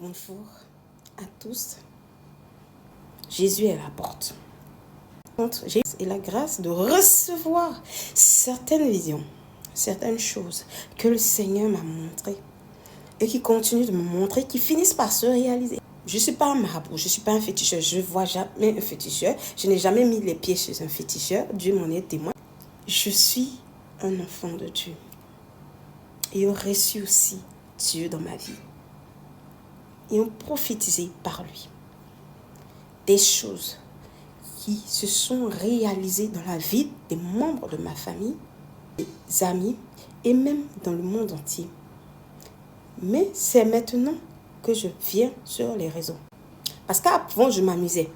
Bonjour à tous. Jésus est à la porte. J'ai la grâce de recevoir certaines visions, certaines choses que le Seigneur m'a montrées et qui continuent de me montrer, qui finissent par se réaliser. Je ne suis pas un marabout, je ne suis pas un féticheur, je ne vois jamais un féticheur, je n'ai jamais mis les pieds chez un féticheur, Dieu m'en est témoin. Je suis un enfant de Dieu et on reçu aussi Dieu dans ma vie. Et on prophétisé par lui des choses qui se sont réalisées dans la vie des membres de ma famille, des amis et même dans le monde entier. Mais c'est maintenant que je viens sur les réseaux. Parce qu'avant, je m'amusais.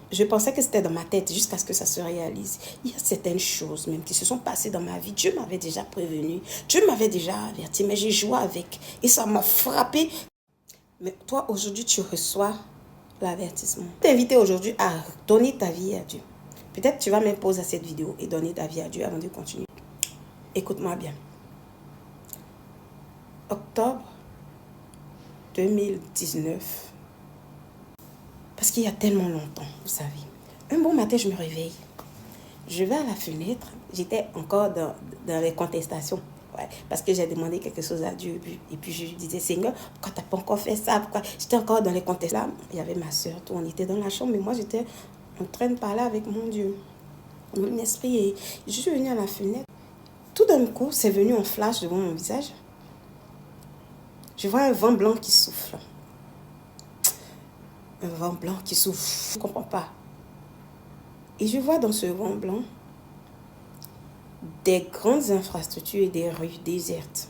Je pensais que c'était dans ma tête jusqu'à ce que ça se réalise. Il y a certaines choses même qui se sont passées dans ma vie. Dieu m'avait déjà prévenu. Dieu m'avait déjà averti. Mais j'ai joué avec. Et ça m'a frappé. Mais toi, aujourd'hui, tu reçois l'avertissement. Je t'invite aujourd'hui à donner ta vie à Dieu. Peut-être tu vas même poser cette vidéo et donner ta vie à Dieu avant de continuer. Écoute-moi bien. Octobre 2019. Parce qu'il y a tellement longtemps, vous savez. Un bon matin, je me réveille. Je vais à la fenêtre. J'étais encore dans les contestations. Ouais, parce que j'ai demandé quelque chose à Dieu. Et puis je lui disais, Seigneur, pourquoi tu n'as pas encore fait ça? Pourquoi? J'étais encore dans les contestations. Il y avait ma soeur, tout. On était dans la chambre. Mais moi, j'étais en train de parler avec mon Dieu. Mon esprit. Et je suis venue à la fenêtre. Tout d'un coup, c'est venu en flash devant mon visage. Je vois un vent blanc qui souffle. Un vent blanc qui souffle. Je ne comprends pas. Et je vois dans ce vent blanc des grandes infrastructures et des rues désertes.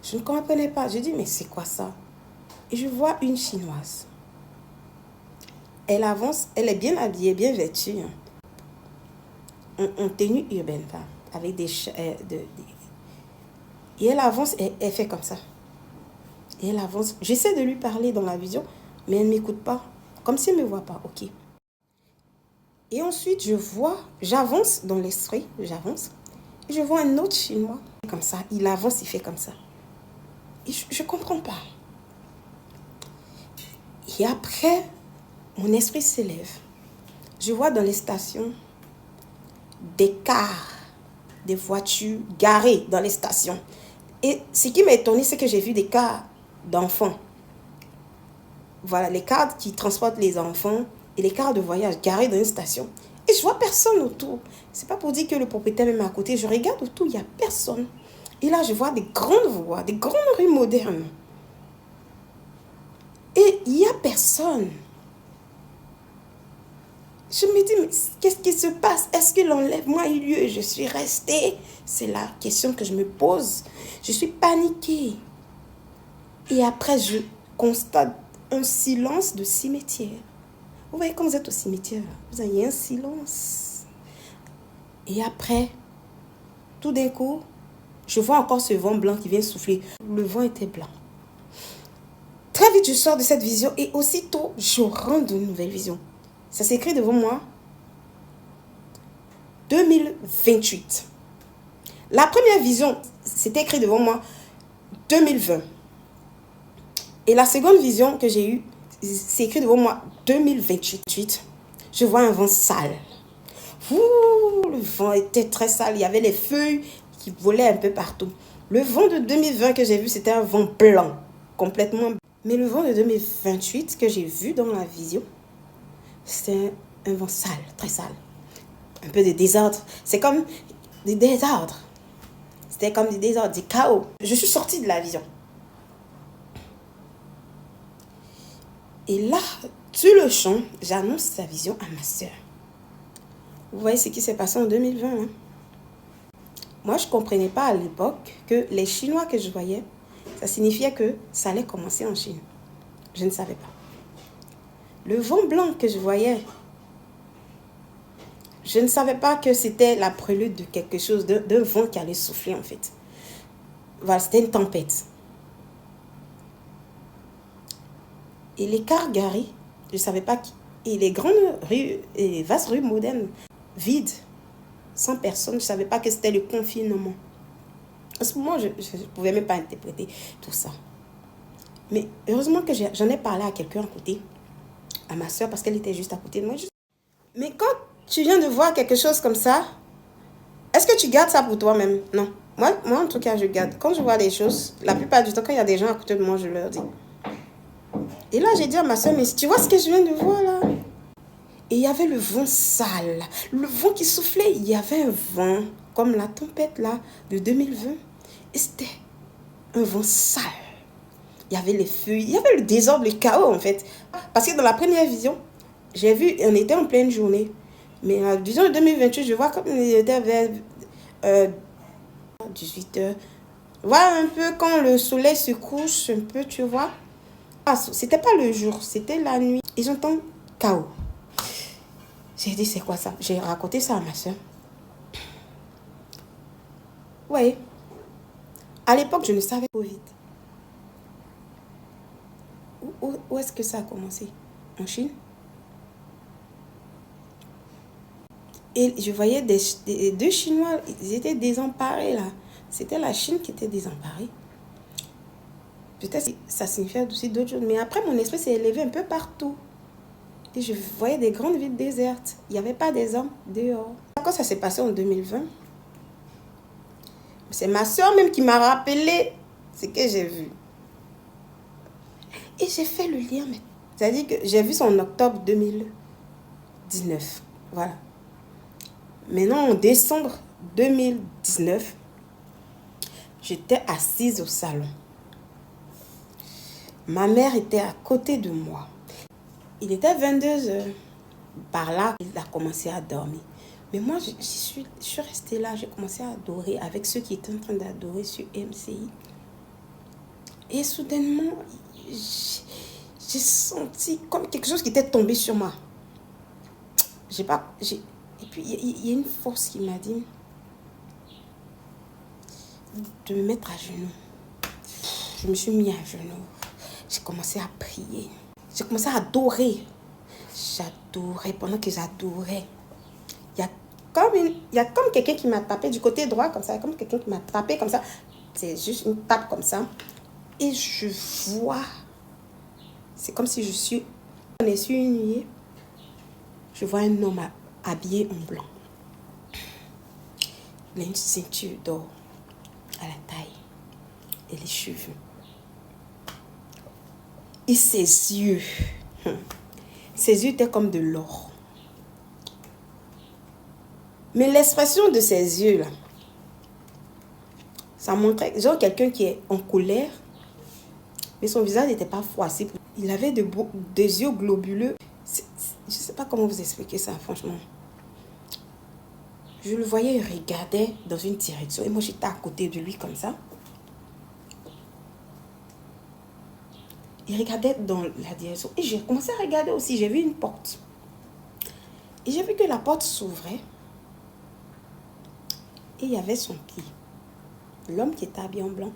Je ne comprenais pas. Je dis, mais c'est quoi ça? Et je vois une Chinoise. Elle avance, elle est bien habillée, bien vêtue. En tenue urbaine, avec des... Et elle avance, elle fait comme ça. Et elle avance. J'essaie de lui parler dans la vision, mais elle ne m'écoute pas. Comme si elle ne me voit pas. Ok. Et ensuite, j'avance dans l'esprit, j'avance. Et je vois un autre Chinois, comme ça. Il avance, il fait comme ça. Et je ne comprends pas. Et après, mon esprit s'élève. Je vois dans les stations des cars, des voitures garées dans les stations. Et ce qui m'a étonné, c'est que j'ai vu des cars d'enfants. Voilà, les cars qui transportent les enfants et les cars de voyage garés dans une station. Et je vois personne autour. C'est pas pour dire que le propriétaire est à côté. Je regarde autour, il n'y a personne. Et là, je vois des grandes voies, des grandes rues modernes. Et il n'y a personne. Je me dis, mais qu'est-ce qui se passe? Est-ce que l'enlèvement a eu lieu et je suis restée? C'est la question que je me pose. Je suis paniquée. Et après, je constate un silence de cimetière. Vous voyez, quand vous êtes au cimetière, vous avez un silence. Et après, tout d'un coup, je vois encore ce vent blanc qui vient souffler. Le vent était blanc. Très vite, je sors de cette vision et aussitôt, je rentre dans une nouvelle vision. Ça s'écrit devant moi. 2028. La première vision, c'était écrit devant moi 2020. Et la seconde vision que j'ai eue, c'est écrit devant moi 2028. Je vois un vent sale. Le vent était très sale. Il y avait les feuilles qui volaient un peu partout. Le vent de 2020 que j'ai vu, c'était un vent blanc. Complètement. Mais le vent de 2028 que j'ai vu dans la vision, c'était un vent sale, très sale. Un peu de désordre. C'est comme des désordres. C'était comme des désordres, du chaos. Je suis sortie de la vision. Et là, sur le champ, j'annonce sa vision à ma soeur. Vous voyez ce qui s'est passé en 2020. Hein? Moi, je ne comprenais pas à l'époque que les Chinois que je voyais, ça signifiait que ça allait commencer en Chine. Je ne savais pas. Le vent blanc que je voyais, je ne savais pas que c'était la prélude de quelque chose, d'un vent qui allait souffler en fait. Voilà, c'était une tempête. Et les cars garés, je ne savais pas qui. Et les grandes rues, et les vastes rues modernes, vides, sans personne, je ne savais pas que c'était le confinement. À ce moment, je ne pouvais même pas interpréter tout ça. Mais heureusement que j'en ai parlé à quelqu'un à côté, à ma soeur, parce qu'elle était juste à côté de moi. Mais quand tu viens de voir quelque chose comme ça, est-ce que tu gardes ça pour toi-même? Non. Moi, en tout cas, je garde. Quand je vois des choses, la plupart du temps, quand il y a des gens à côté de moi, je leur dis. Et là, j'ai dit à ma soeur, mais tu vois ce que je viens de voir là? Et il y avait le vent sale. Le vent qui soufflait, il y avait un vent, comme la tempête là, de 2020. Et c'était un vent sale. Il y avait les feux, il y avait le désordre, le chaos en fait. Parce que dans la première vision, j'ai vu, on était en pleine journée. Mais la vision de 2028, je vois comme il était vers 18h. Voilà un peu quand le soleil se couche, un peu, tu vois. Ah, c'était pas le jour, c'était la nuit. Et j'entends chaos. J'ai dit, c'est quoi ça? J'ai raconté ça à ma soeur. Oui. À l'époque, je ne savais pas vite. Où est-ce que ça a commencé? En Chine? Et je voyais deux Chinois, ils étaient désemparés là. C'était la Chine qui était désemparée. Peut-être que ça signifiait aussi d'autres choses. Mais après, mon esprit s'est élevé un peu partout. Et je voyais des grandes villes désertes. Il n'y avait pas des hommes dehors. Quand ça s'est passé en 2020, c'est ma soeur même qui m'a rappelé ce que j'ai vu. Et j'ai fait le lien. C'est-à-dire que j'ai vu ça en octobre 2019. Voilà. Maintenant, en décembre 2019, j'étais assise au salon. Ma mère était à côté de moi. Il était 22h. Par là, il a commencé à dormir. Mais moi, je suis restée là. J'ai commencé à adorer avec ceux qui étaient en train d'adorer sur MCI. Et soudainement, j'ai senti comme quelque chose qui était tombé sur moi. Et puis, il y a une force qui m'a dit de me mettre à genoux. Je me suis mis à genoux. J'ai commencé à prier. J'ai commencé à adorer. J'adorais. Pendant que j'adorais, il y a comme quelqu'un qui m'a tapé du côté droit, comme ça. Comme quelqu'un qui m'a tapé comme ça. C'est juste une tape comme ça. Et je vois. C'est comme si on est sur une nuée. Je vois un homme habillé en blanc. Il a une ceinture d'or à la taille et les cheveux. Et ses yeux étaient comme de l'or. Mais l'expression de ses yeux, là, ça montrait genre quelqu'un qui est en colère, mais son visage n'était pas froissé. Il avait des yeux globuleux. Je ne sais pas comment vous expliquer ça, franchement. Je le voyais, il regardait dans une direction. Et moi, j'étais à côté de lui comme ça. Il regardait dans la direction. Et j'ai commencé à regarder aussi. J'ai vu une porte. Et j'ai vu que la porte s'ouvrait. Et il y avait son pied. L'homme qui était habillé en blanc.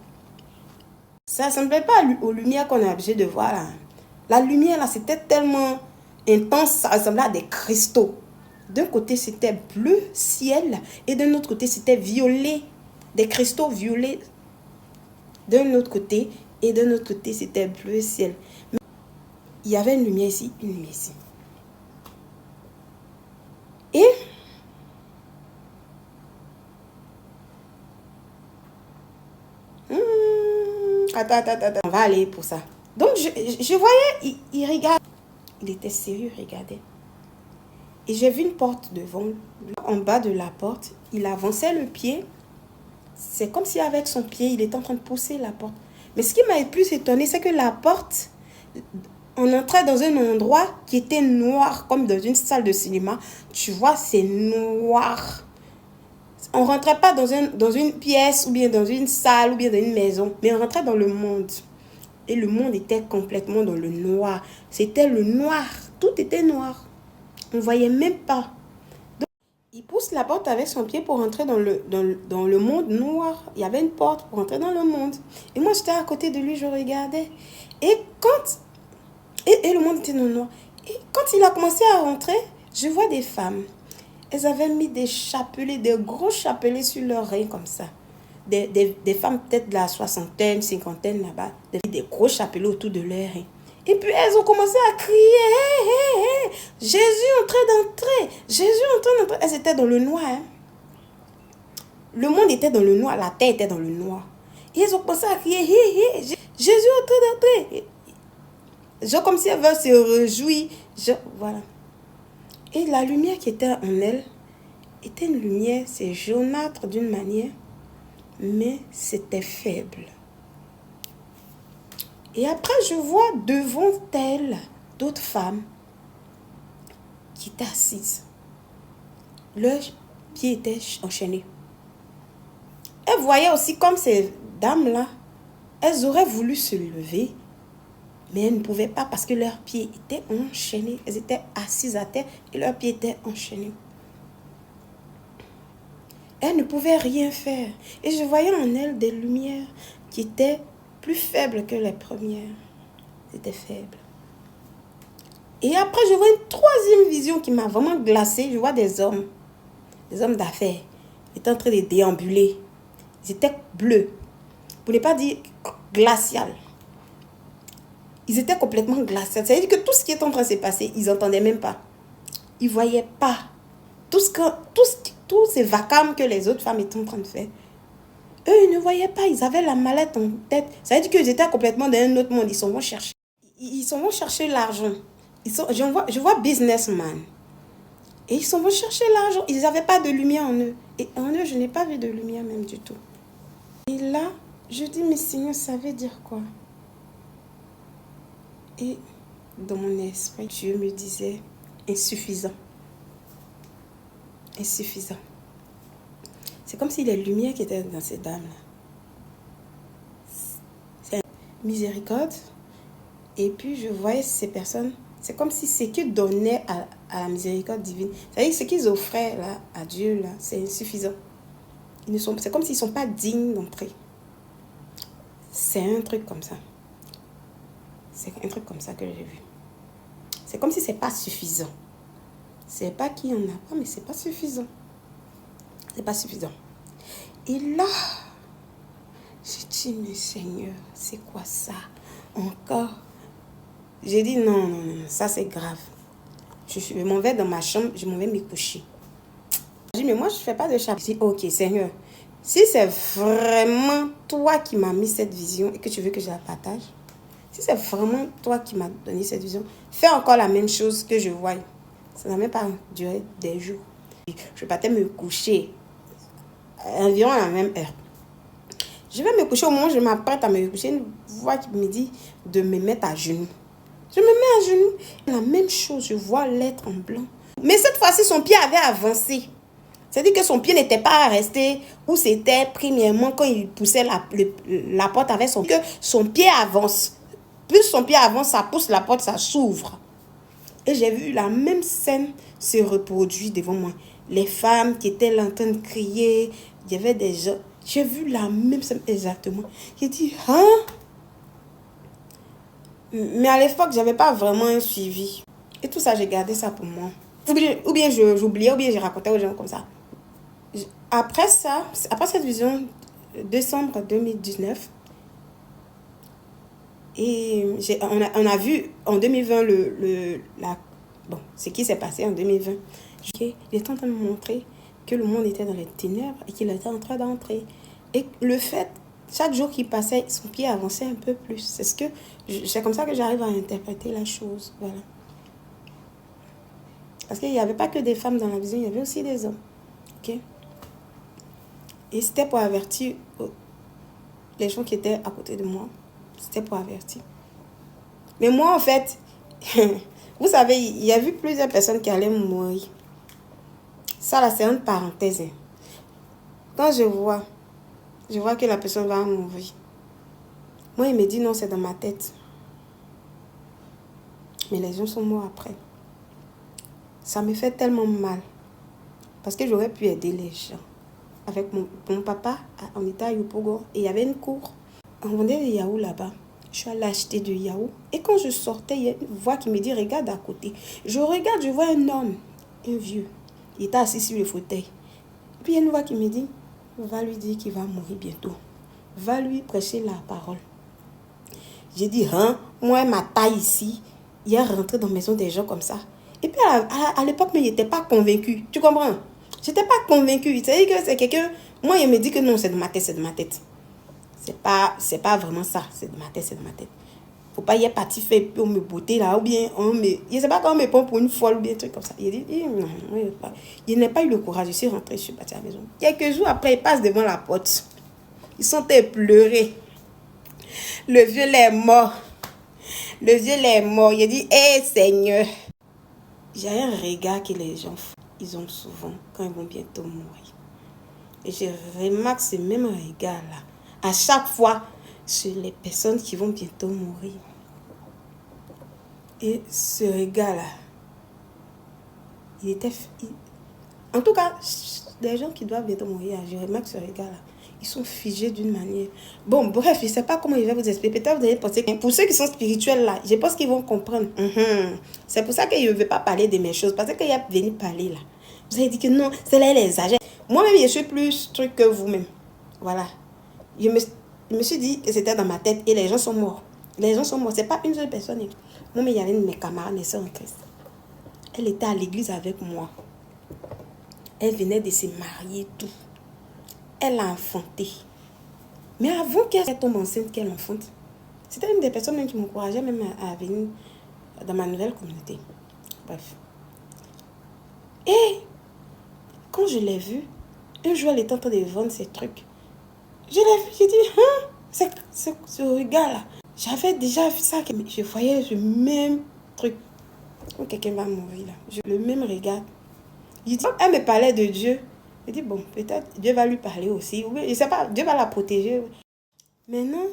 Ça ne ressemblait pas aux lumières qu'on est obligé de voir là. La lumière là, c'était tellement intense. Ça ressemblait à des cristaux. D'un côté, c'était bleu ciel. Et d'un autre côté, c'était violet. Des cristaux violets. D'un autre côté. Et d'un autre côté, c'était bleu ciel. Mais il y avait une lumière ici, une lumière ici. Et attends, on va aller pour ça. Donc, je voyais, il regarde. Il était sérieux, il regardait. Et j'ai vu une porte devant lui. En bas de la porte, il avançait le pied. C'est comme si avec son pied, il était en train de pousser la porte. Mais ce qui m'a le plus étonné, c'est que la porte, on entrait dans un endroit qui était noir, comme dans une salle de cinéma. Tu vois, c'est noir. On ne rentrait pas dans une pièce, ou bien dans une salle, ou bien dans une maison. Mais on rentrait dans le monde. Et le monde était complètement dans le noir. C'était le noir. Tout était noir. On ne voyait même pas. Donc, il pousse la porte avec son pied pour rentrer dans le monde noir. Il y avait une porte pour rentrer dans le monde. Et moi, j'étais à côté de lui, je regardais. Et le monde était dans le noir. Et quand il a commencé à rentrer, je vois des femmes. Elles avaient mis des chapelets, des gros chapelets sur leurs reins comme ça. des femmes peut-être de la soixantaine, cinquantaine là-bas, des gros chapelets autour de leur. Et puis elles ont commencé à crier, hé, hé, hé, Jésus est en train d'entrer, Jésus est en train d'entrer. Elles étaient dans le noir. Hein. Le monde était dans le noir, la terre était dans le noir. Et elles ont commencé à crier, hé, hé, Jésus est en train d'entrer. Genre comme si elles veulent se réjouir. Voilà. Et la lumière qui était en elles était une lumière, c'est jaunâtre d'une manière, mais c'était faible. Et après, je vois devant elles d'autres femmes qui étaient assises. Leurs pieds étaient enchaînés. Elles voyaient aussi comme ces dames-là, elles auraient voulu se lever, mais elles ne pouvaient pas parce que leurs pieds étaient enchaînés. Elles étaient assises à terre et leurs pieds étaient enchaînés. Elles ne pouvaient rien faire. Et je voyais en elles des lumières qui étaient plus faibles que les premières. C'était faible. Et après, je vois une troisième vision qui m'a vraiment glacée. Je vois des hommes d'affaires. Ils étaient en train de déambuler. Ils étaient bleus. Pour ne pas dire glacial. Ils étaient complètement glaciaux. Ça veut dire que tout ce qui est en train de se passer, ils n'entendaient même pas. Ils ne voyaient pas. Tous ces vacarmes que les autres femmes étaient en train de faire. Eux, ils ne voyaient pas. Ils avaient la mallette en tête. Ça veut dire qu'ils étaient complètement dans un autre monde. Ils s'en vont chercher. Ils s'en vont chercher l'argent. Je vois businessman. Et ils s'en vont chercher l'argent. Ils n'avaient pas de lumière en eux. Et en eux, je n'ai pas vu de lumière même du tout. Et là, je dis, mais Seigneur, ça veut dire quoi? Et dans mon esprit, Dieu me disait, insuffisant. Insuffisant. C'est comme si les lumières qui étaient dans ces dames-là, c'est miséricorde. Et puis, je voyais ces personnes, c'est comme si ce qu'ils donnaient à la miséricorde divine, c'est-à-dire ce qu'ils offraient là, à Dieu, là, c'est insuffisant. C'est comme s'ils ne sont pas dignes d'entrer. C'est un truc comme ça. C'est un truc comme ça que j'ai vu. C'est comme si ce n'est pas suffisant. C'est pas qu'il n'y en a pas, mais c'est pas suffisant. C'est pas suffisant. Et là, j'ai dit, mais Seigneur, c'est quoi ça? Encore? J'ai dit, non, ça c'est grave. Je m'en vais dans ma chambre, je m'en vais me coucher. J'ai dit, mais moi je ne fais pas de chapitre. J'ai dit, ok Seigneur, si c'est vraiment toi qui m'as mis cette vision et que tu veux que je la partage, si c'est vraiment toi qui m'as donné cette vision, fais encore la même chose que je vois. Ça n'a même pas duré des jours. Je partais me coucher environ à la même heure. Je vais me coucher au moment où je m'apprête à me coucher. Une voix qui me dit de me mettre à genoux. Je me mets à genoux. La même chose, je vois l'être en blanc. Mais cette fois-ci, son pied avait avancé. C'est-à-dire que son pied n'était pas resté où c'était premièrement quand il poussait la porte avec son pied. Que son pied avance. Plus son pied avance, ça pousse la porte, ça s'ouvre. Et j'ai vu la même scène se reproduire devant moi. Les femmes qui étaient là en train de crier. Il y avait des gens. J'ai vu la même scène exactement. J'ai dit, hein? Mais à l'époque, je n'avais pas vraiment un suivi. Et tout ça, j'ai gardé ça pour moi. Ou bien j'oubliais, ou bien je racontais aux gens comme ça. Après ça, après cette vision, décembre 2019, et on a vu en 2020 ce qui s'est passé en 2020. Il était en train de me montrer que le monde était dans les ténèbres et qu'il était en train d'entrer. Et le fait, chaque jour qui passait, son pied avançait un peu plus. C'est comme ça que j'arrive à interpréter la chose. Voilà. Parce qu'il n'y avait pas que des femmes dans la vision, il y avait aussi des hommes. Ok? Et c'était pour avertir les gens qui étaient à côté de moi. C'était pour avertir. Mais moi, en fait, vous savez, il y a eu plusieurs personnes qui allaient mourir. Ça, là, c'est une parenthèse. Quand je vois que la personne va mourir. Moi, il me dit non, c'est dans ma tête. Mais les gens sont morts après. Ça me fait tellement mal. Parce que j'aurais pu aider les gens. Avec mon papa, on était à Yopougon et il y avait une cour. On vendait des yaourts là-bas. Je suis allée acheter du yaourt. Et quand je sortais, il y a une voix qui me dit, regarde à côté. Je regarde, je vois un homme, un vieux. Il était assis sur le fauteuil. Et puis il y a une voix qui me dit, Va lui dire qu'il va mourir bientôt. Va lui prêcher la parole. J'ai dit, hein, moi, ma taille ici, il est rentré dans la maison des gens comme ça. Et puis, à l'époque, mais il n'était pas convaincu. Tu comprends? Je n'étais pas convaincue. C'est-à-dire que c'est quelqu'un... Moi, il me dit que non, c'est de ma tête, c'est de ma tête. C'est pas vraiment ça. C'est de ma tête, c'est de ma tête. Faut pas y être parti faire pour me botter là, ou bien on me... Je sais pas quand on me prend pour une folle ou bien un truc comme ça. Il dit, non, il n'a pas eu le courage. Je suis rentrée, je suis partie à la maison. Quelques jours après, il passe devant la porte. Ils sont pleurer. Le vieux est mort. Le vieux est mort. Il a dit, hé Seigneur. J'ai un regard que les gens ils ont souvent quand ils vont bientôt mourir. Et je remarque ce même regard-là à chaque fois sur les personnes qui vont bientôt mourir. Et ce regard-là, en tout cas, les gens qui doivent bientôt mourir, je remarque ce regard-là. Ils sont figés d'une manière. Bon, bref, je ne sais pas comment je vais vous expliquer. Peut-être vous allez penser que pour ceux qui sont spirituels là, je pense qu'ils vont comprendre. C'est pour ça que je ne veux pas parler de mes choses. Parce qu'il y a venu parler là. Vous avez dit que non, c'est là les âges. Moi-même, je suis plus truc que vous-même. Voilà. Je me suis dit que c'était dans ma tête et les gens sont morts. Les gens sont morts. Ce n'est pas une seule personne. Moi, mais il y avait une de mes camarades, mes soeurs en Christ. Elle était à l'église avec moi. Elle venait de se marier, tout. Elle a enfanté. Mais avant qu'elle tombe enceinte, qu'elle enfante, c'était une des personnes même qui m'encourageait même à venir dans ma nouvelle communauté. Bref. Et quand je l'ai vue, un jour elle était en train de vendre ses trucs. Je l'ai vue, j'ai dit, c'est ce regard-là. J'avais déjà vu ça, je voyais le même truc. Quand quelqu'un va mourir là, le même regard. Elle me parlait de Dieu. Je dis, bon, peut-être Dieu va lui parler aussi. Je ne sais pas, Dieu va la protéger. Maintenant,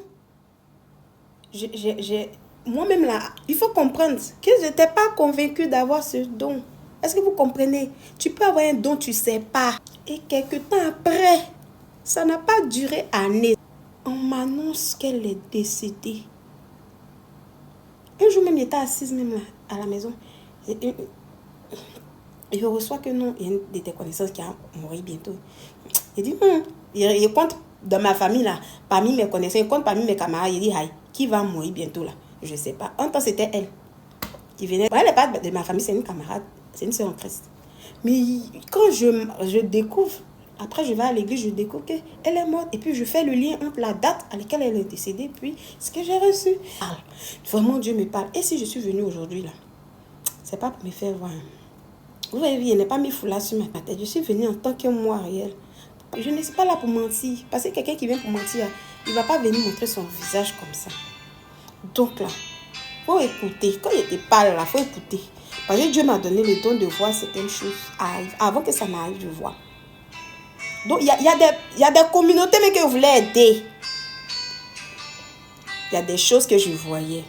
moi-même là, il faut comprendre que je n'étais pas convaincue d'avoir ce don. Est-ce que vous comprenez? Tu peux avoir un don, tu ne sais pas. Et quelques temps après, ça n'a pas duré années. On m'annonce qu'elle est décédée. Un jour même, j'étais assise même là, à la maison. Je reçois que non, il y a une de tes connaissances qui a mouru bientôt. Il dit, il compte dans ma famille là, parmi mes connaissances, il compte parmi mes camarades, il dit, qui va mourir bientôt là? Je ne sais pas. En temps, c'était elle qui venait. Elle n'est pas de ma famille, c'est une camarade, c'est une sœur en Christ. Mais quand je découvre, après je vais à l'église, je découvre qu'elle est morte. Et puis je fais le lien entre la date à laquelle elle est décédée, puis ce que j'ai reçu. Vraiment, Dieu me parle. Et si je suis venue aujourd'hui là, c'est pas pour me faire voir. Vous avez vu, il n'est pas mis foulard sur ma tête. Je suis venue en tant que moi réel. Je ne suis pas là pour mentir. Parce que quelqu'un qui vient pour mentir, il ne va pas venir montrer son visage comme ça. Donc là, il faut écouter. Quand il te parle là, il faut écouter. Parce que Dieu m'a donné le don de voir certaines choses arriver. Avant que ça n'arrive, je vois. Donc, il y a des communautés mais que je voulais aider. Il y a des choses que je voyais.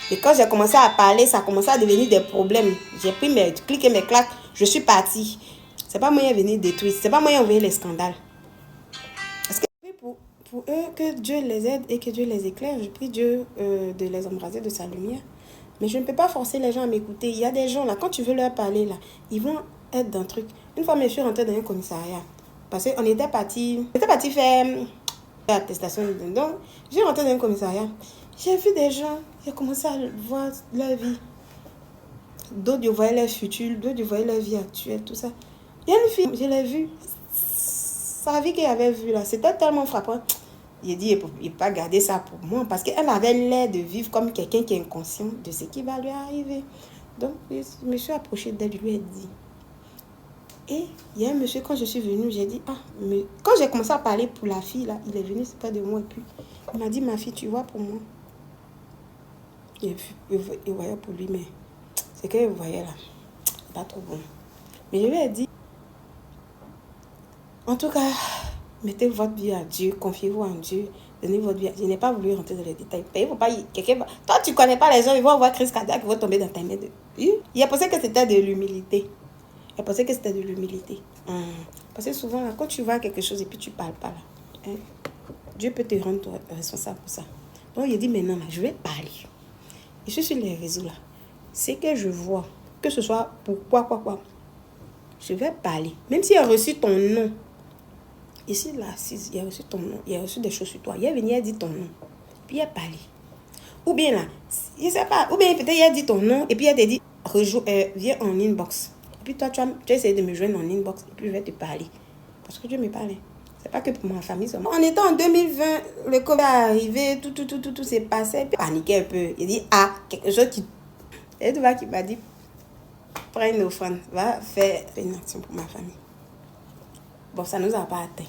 Et quand j'ai commencé à parler, ça a commencé à devenir des problèmes. J'ai pris mes clics et mes claques. Je suis partie. C'est pas moyen de venir détruire. C'est pas moyen d'envoyer les scandales. Parce que pour eux, que Dieu les aide et que Dieu les éclaire. Je prie Dieu de les embraser de sa lumière. Mais je ne peux pas forcer les gens à m'écouter. Il y a des gens là, quand tu veux leur parler là, ils vont être dans un truc. Une fois, je suis rentrée dans un commissariat. Parce qu'on était parti faire l'attestation. Donc, je suis rentrée dans un commissariat. J'ai vu des gens, j'ai commencé à voir leur vie. D'autres, je voyais leur futur, d'autres, je voyais leur vie actuelle, tout ça. Il y a une fille, je l'ai vue. Sa vie qu'elle avait vue là, c'était tellement frappant. J'ai dit, il ne peut pas garder ça pour moi. Parce qu'elle avait l'air de vivre comme quelqu'un qui est inconscient de ce qui va lui arriver. Donc, je me suis approchée d'elle, je lui ai dit. Et il y a un monsieur, quand je suis venue, j'ai dit, mais quand j'ai commencé à parler pour la fille là, il est venu, c'est pas de moi. Et puis, il m'a dit, ma fille, tu vois pour moi. Il voyait pour lui, mais c'est qu'il voyait là. C'est pas trop bon. Mais je lui ai dit, en tout cas, mettez votre vie à Dieu, confiez-vous en Dieu, donnez votre vie à Dieu. Je n'ai pas voulu rentrer dans les détails. Il faut pas, toi, tu ne connais pas les gens, ils vont avoir crise cardiaque, ils vont tomber dans ta main. Il a pensé que c'était de l'humilité. Parce que souvent, là, quand tu vois quelque chose et puis tu ne parles pas, là, Dieu peut te rendre responsable pour ça. Donc, il dit, maintenant, là, je vais parler. Je suis sur les réseaux là. C'est que je vois, que ce soit pour quoi. Je vais parler. Même s'il a reçu ton nom, Ici, là, il y a reçu ton nom, il y a reçu des choses sur toi. Il est venu, il a dit ton nom, puis il a parlé. Ou bien là, je ne sais pas, ou bien peut-être il a dit ton nom, et puis il a dit, viens en inbox. Et puis toi, tu as essayé de me joindre en inbox, et puis je vais te parler. Parce que Dieu me parlait. C'est pas que pour ma famille seulement. En étant en 2020, le Covid est arrivé, tout s'est passé. Puis paniqué un peu. Il dit, quelque chose qui... Et tu vois qui m'a dit, prends une offrande, va faire une action pour ma famille. Bon, ça ne nous a pas atteint.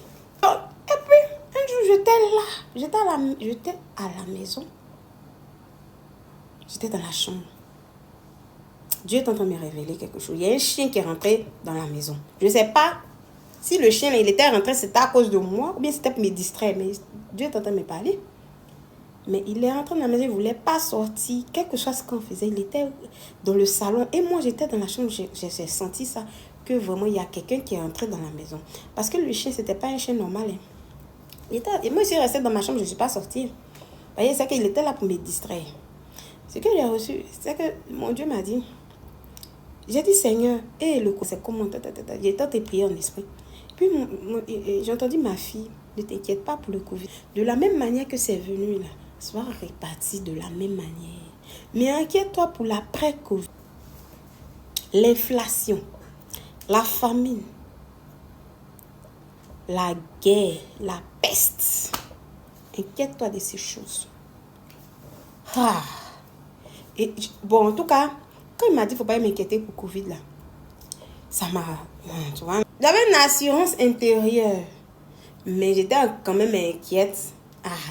Et puis, un jour, j'étais là. J'étais à la maison. J'étais dans la chambre. Dieu est en train de me révéler quelque chose. Il y a un chien qui est rentré dans la maison. Je ne sais pas si le chien, il était rentré, c'était à cause de moi, ou bien c'était pour me distraire. Mais Dieu est en train de me parler. Mais il est rentré dans la maison, il ne voulait pas sortir. Quelque chose qu'on faisait, il était dans le salon. Et moi, j'étais dans la chambre, j'ai senti ça, que vraiment, il y a quelqu'un qui est entré dans la maison. Parce que le chien, ce n'était pas un chien normal. Hein. Et moi, je suis restée dans ma chambre, je ne suis pas sortie. Vous voyez, c'est qu'il était là pour me distraire. Ce que j'ai reçu, c'est que mon Dieu m'a dit, j'ai dit, Seigneur, et le coup, c'est comment, j'ai tenté de prier en esprit. Puis, j'ai entendu ma fille, ne t'inquiète pas pour le Covid. De la même manière que c'est venu, là, soit réparti de la même manière. Mais inquiète-toi pour l'après-Covid. L'inflation, la famine, la guerre, la peste. Inquiète-toi de ces choses. Et bon, en tout cas, quand il m'a dit qu'il ne faut pas m'inquiéter pour Covid, là, ça m'a... Tu vois, j'avais une assurance intérieure, mais j'étais quand même inquiète.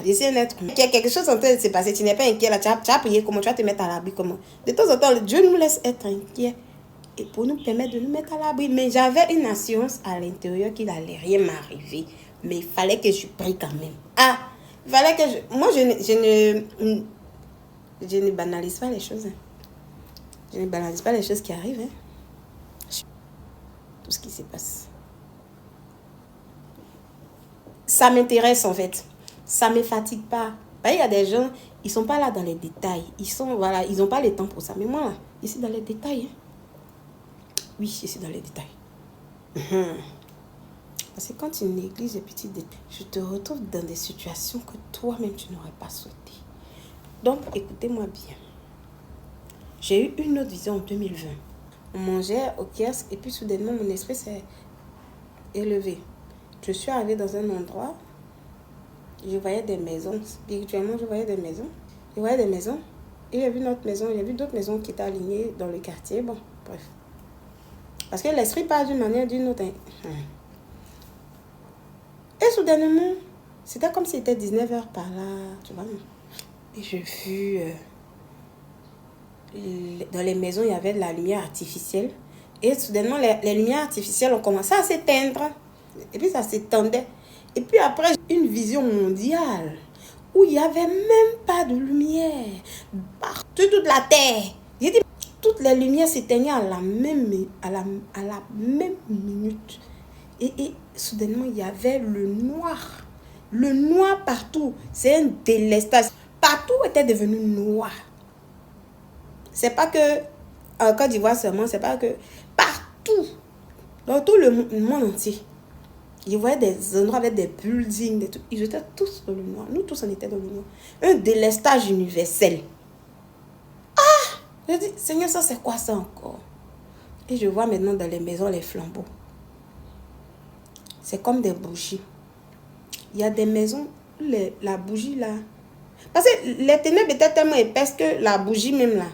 J'essaie d'être... Il y a quelque chose en train de se passer, tu n'es pas inquiet, là, tu as prié comment, tu vas te mettre à l'abri comment. De temps en temps, Dieu nous laisse être inquiets et pour nous permettre de nous mettre à l'abri. Mais j'avais une assurance à l'intérieur qu'il n'allait rien m'arriver. Mais il fallait que je prie quand même. Il fallait que je... Moi, je ne banalise pas les choses. Hein. Je ne banalise pas les choses qui arrivent. Hein. Tout ce qui se passe. Ça m'intéresse en fait. Ça ne me fatigue pas. Il y a des gens, ils ne sont pas là dans les détails. Ils n'ont pas le temps pour ça. Mais moi, là, je suis dans les détails. Hein. Oui, je suis dans les détails. Parce que quand tu négliges les petits détails, je te retrouve dans des situations que toi-même, tu n'aurais pas souhaité. Donc, écoutez-moi bien. J'ai eu une autre vision en 2020. On mangeait au kiosque et puis soudainement, mon esprit s'est élevé. Je suis arrivée dans un endroit, je voyais des maisons. Spirituellement, je voyais des maisons. Je voyais des maisons. Et j'ai vu notre maison, j'ai vu d'autres maisons qui étaient alignées dans le quartier. Bon, bref. Parce que l'esprit part d'une manière ou d'une autre. Et soudainement, c'était comme si c'était 19h par là, tu vois. Et j'ai vu, dans les maisons, il y avait de la lumière artificielle. Et soudainement, les lumières artificielles ont commencé à s'éteindre. Et puis, ça s'étendait. Et puis après, une vision mondiale où il n'y avait même pas de lumière. Partout, toute la terre. J'ai dit, toutes les lumières s'éteignaient à la même minute. Et soudainement, il y avait le noir. Le noir partout. C'est un délestage. Partout était devenu noir. C'est pas que en Côte d'Ivoire seulement, c'est pas que partout. Dans tout le monde entier. Je voyais des endroits avec des buildings, des trucs. Ils étaient tous dans le noir. Nous tous, on était dans le noir. Un délestage universel. Je dis, Seigneur, ça c'est quoi ça encore? Et je vois maintenant dans les maisons les flambeaux. C'est comme des bougies. Il y a des maisons où la bougie là... Parce que les ténèbres étaient tellement épaisses que la bougie même là,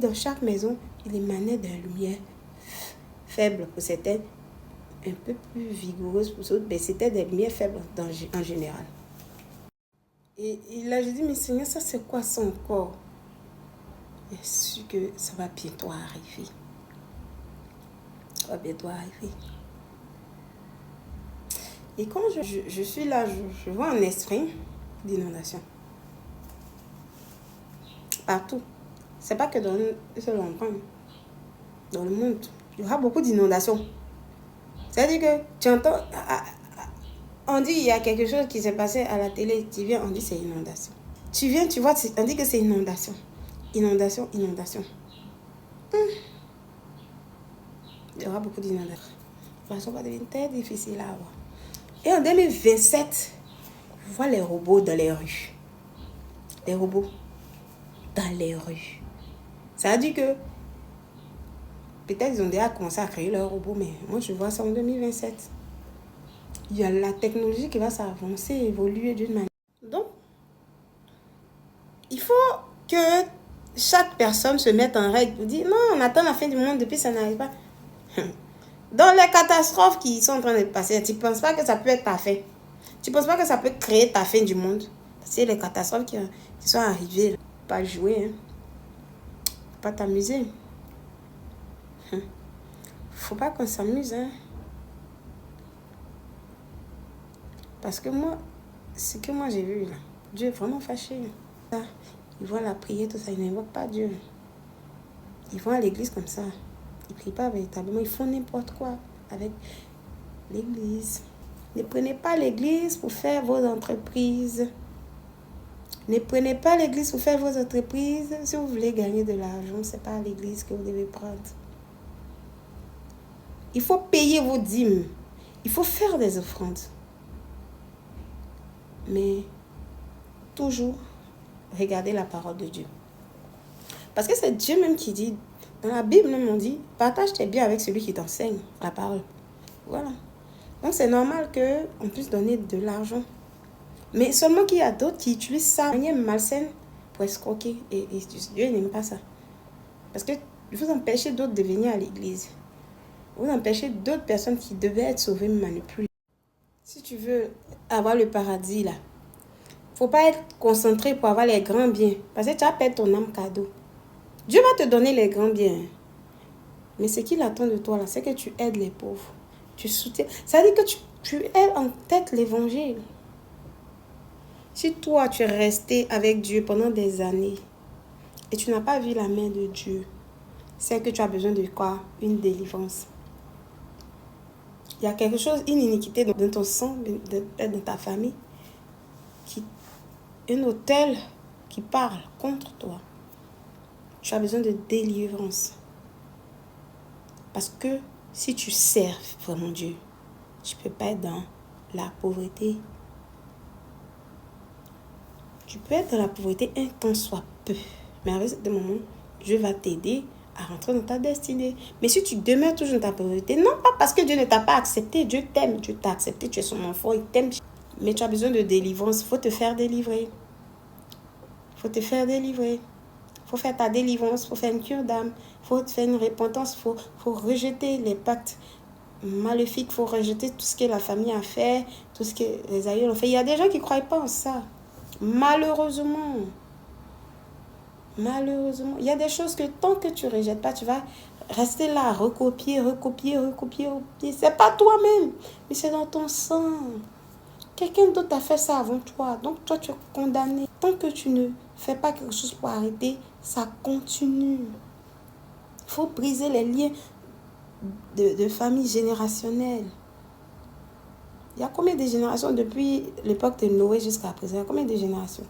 dans chaque maison, il émanait de lumière faible. C'était un peu plus vigoureuse pour d'autres, mais c'était des lumières faibles en général. Et là, je dis, mais Seigneur, ça c'est quoi ça encore? Bien sûr que ça va bientôt arriver. Ça va bientôt arriver. Et quand je suis là, je vois un esprit d'inondation. Partout. C'est pas que dans un seul endroit. Dans le monde, il y aura beaucoup d'inondations. C'est-à-dire que tu entends... On dit il y a quelque chose qui s'est passé à la télé. Tu viens, on dit c'est inondation. Tu viens, tu vois, on dit que c'est inondation. Inondation, inondation. Il y aura beaucoup d'inondations. La situation va devenir très difficile à avoir. Et en 2027, on voit les robots dans les rues. Les robots dans les rues. Ça veut dire que peut-être ils ont déjà commencé à créer leurs robots, mais moi je vois ça en 2027. Il y a la technologie qui va s'avancer, évoluer d'une manière. Donc, il faut que chaque personne se mette en règle pour dire non, on attend la fin du monde depuis ça n'arrive pas. Dans les catastrophes qui sont en train de passer, tu ne penses pas que ça peut être ta fin? Tu ne penses pas que ça peut créer ta fin du monde? C'est les catastrophes qui sont arrivées. Pas jouer, hein. Pas t'amuser. Faut pas qu'on s'amuse, hein. Parce que moi, ce que moi j'ai vu là, Dieu est vraiment fâché. Ils vont à la prière, tout ça, ils n'invoquent pas Dieu. Ils vont à l'église comme ça. Ils ne prient pas véritablement, ils font n'importe quoi avec l'église. Ne prenez pas l'église pour faire vos entreprises. Ne prenez pas l'église pour faire vos entreprises. Si vous voulez gagner de l'argent, ce n'est pas l'église que vous devez prendre. Il faut payer vos dîmes. Il faut faire des offrandes. Mais toujours regardez la parole de Dieu. Parce que c'est Dieu même qui dit, dans la Bible même on dit, partage tes biens avec celui qui t'enseigne la parole. Voilà. Donc c'est normal qu'on puisse donner de l'argent. Mais seulement qu'il y a d'autres qui utilisent ça de manière malsaine pour escroquer. Et Dieu n'aime pas ça. Parce que vous empêchez d'autres de venir à l'église. Vous empêchez d'autres personnes qui devaient être sauvées manipulées. Si tu veux avoir le paradis là, faut pas être concentré pour avoir les grands biens. Parce que tu vas perdre ton âme cadeau. Dieu va te donner les grands biens. Mais ce qu'il attend de toi là, c'est que tu aides les pauvres. Tu soutiens. Ça veut dire que tu aides en tête l'évangile. Si toi, tu es resté avec Dieu pendant des années et tu n'as pas vu la main de Dieu, c'est que tu as besoin de quoi? Une délivrance. Il y a quelque chose, une iniquité dans ton sang, dans ta famille, un autel qui parle contre toi. Tu as besoin de délivrance. Parce que si tu sers vraiment Dieu, tu ne peux pas être dans la pauvreté. Tu peux être dans la pauvreté un temps soit peu. Mais avec ce moment, Dieu va t'aider à rentrer dans ta destinée. Mais si tu demeures toujours dans ta pauvreté, non pas parce que Dieu ne t'a pas accepté, Dieu t'aime, Dieu t'a accepté, tu es son enfant, il t'aime. Mais tu as besoin de délivrance, il faut te faire délivrer. Il faut te faire délivrer. Il faut faire ta délivrance, il faut faire une cure d'âme, il faut faire une repentance, il faut rejeter les pactes maléfiques, il faut rejeter tout ce que la famille a fait, tout ce que les aïeux ont fait. Il y a des gens qui ne croient pas en ça. Malheureusement, il y a des choses que tant que tu ne rejettes pas, tu vas rester là, recopier. C'est pas toi-même, mais c'est dans ton sang. Quelqu'un d'autre a fait ça avant toi, donc toi tu es condamné. Tant que tu ne fais pas quelque chose pour arrêter, ça continue. Il faut briser les liens de famille générationnelle. Il y a combien de générations depuis l'époque de Noé jusqu'à présent? Il y a combien de générations?